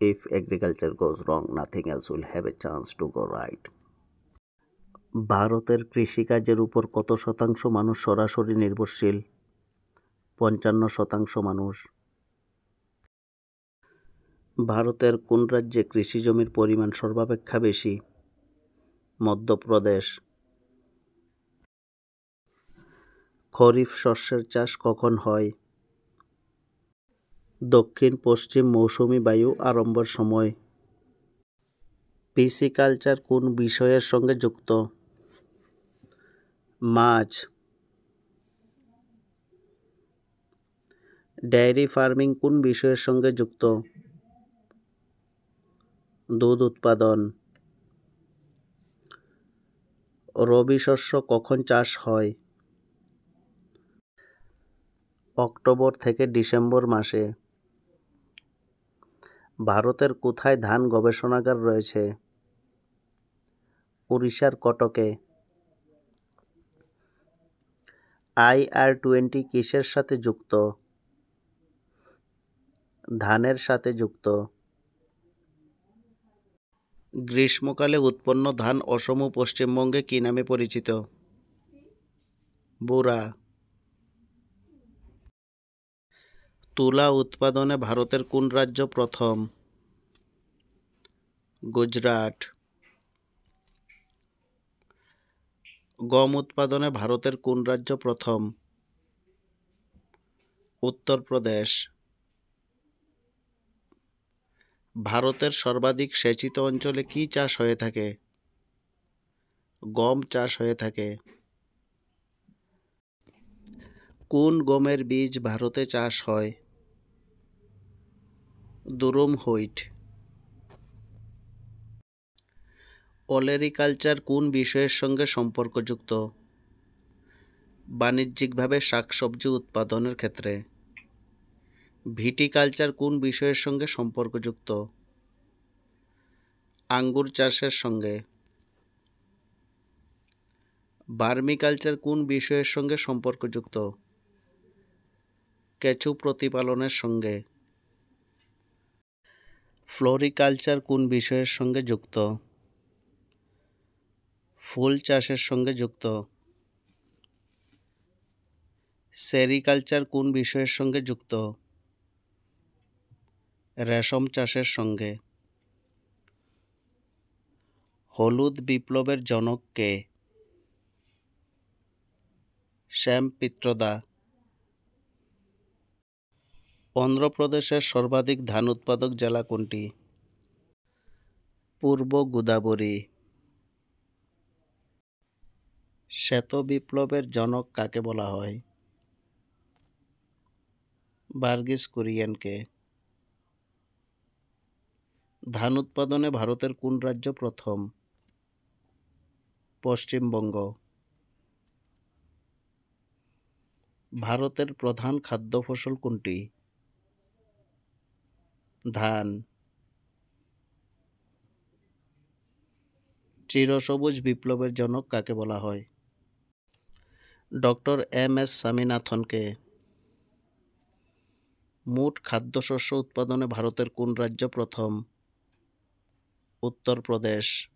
If agriculture goes wrong, nothing else will have a chance to go right. ভারতের কৃষিকাজের উপর কত শতাংশ মানুষ সরাসরি নির্ভরশীল? ৫৫% মানুষ। ভারতের কোন রাজ্যে কৃষি জমির পরিমাণ সর্বাপেক্ষা বেশি? মধ্যপ্রদেশ। খরিফ শস্যের চাষ কখন হয়? দক্ষিণ পশ্চিম মৌসুমী বায়ু আরম্ভের সময়। পিসিকালচার কোন বিষয়ের সঙ্গে যুক্ত? মাছ। ডেয়ারি ফার্মিং কোন বিষয়ের সঙ্গে যুক্ত? দুধ উৎপাদন। রবি শস্য কখন চাষ হয়? অক্টোবর থেকে ডিসেম্বর মাসে। ভারতের কোথায় ধান গবেষণাগার রয়েছে? উড়িষ্যার কটকে। IR-20 কিসের সাথে যুক্ত? ধানের সাথে যুক্ত। গ্রীষ্মকালে উৎপন্ন ধান অসম ও পশ্চিমবঙ্গে কী নামে পরিচিত? বুরা। তুলা উৎপাদনে ভারতের কোন রাজ্য প্রথম? গুজরাট। গম উৎপাদনে ভারতের কোন রাজ্য প্রথম? উত্তরপ্রদেশ। ভারতের সর্বাধিক সেচিত অঞ্চলে কী চাষ হয়ে থাকে? গম চাষ হয়ে থাকে। কোন গমের বীজ ভারতে চাষ হয়? দুরুম হুইট। ওলেরিকালচার কোন বিষয়ের সঙ্গে সম্পর্কযুক্ত? বাণিজ্যিকভাবে শাকসবজি উৎপাদনের ক্ষেত্রে। ভিটিকালচার কোন বিষয়ের সঙ্গে সম্পর্কযুক্ত? আঙ্গুর চাষের সঙ্গে। ভার্মিকালচার কোন বিষয়ের সঙ্গে সম্পর্কযুক্ত? কেঁচো প্রতিপালনের সঙ্গে। ফ্লোরিকালচার কোন বিষয়ের সঙ্গে যুক্ত? ফুল চাষের সঙ্গে যুক্ত। সেরিকালচার কোন বিষয়ের সঙ্গে যুক্ত? রেশম চাষের সঙ্গে। হলুদ বিপ্লবের জনক কে? শ্যাম পিত্রদা। অন্ধ্রপ্রদেশের সর্বাধিক ধান উৎপাদক জেলা কোনটি? পূর্ব গোদাবরী। শ্বেত বিপ্লবের জনক কাকে বলা হয়? ভার্গিস কুরিয়েনকে। ধান উৎপাদনে ভারতের কোন রাজ্য প্রথম? পশ্চিমবঙ্গ। ভারতের প্রধান খাদ্য ফসল কোনটি? ধান। চিরসবুজ বিপ্লবের জনক কাকে বলা হয়? Doctor MS স্বামীনাথনকে। মোট খাদ্যশস্য উৎপাদনে ভারতের কোন রাজ্য প্রথম? উত্তরপ্রদেশ।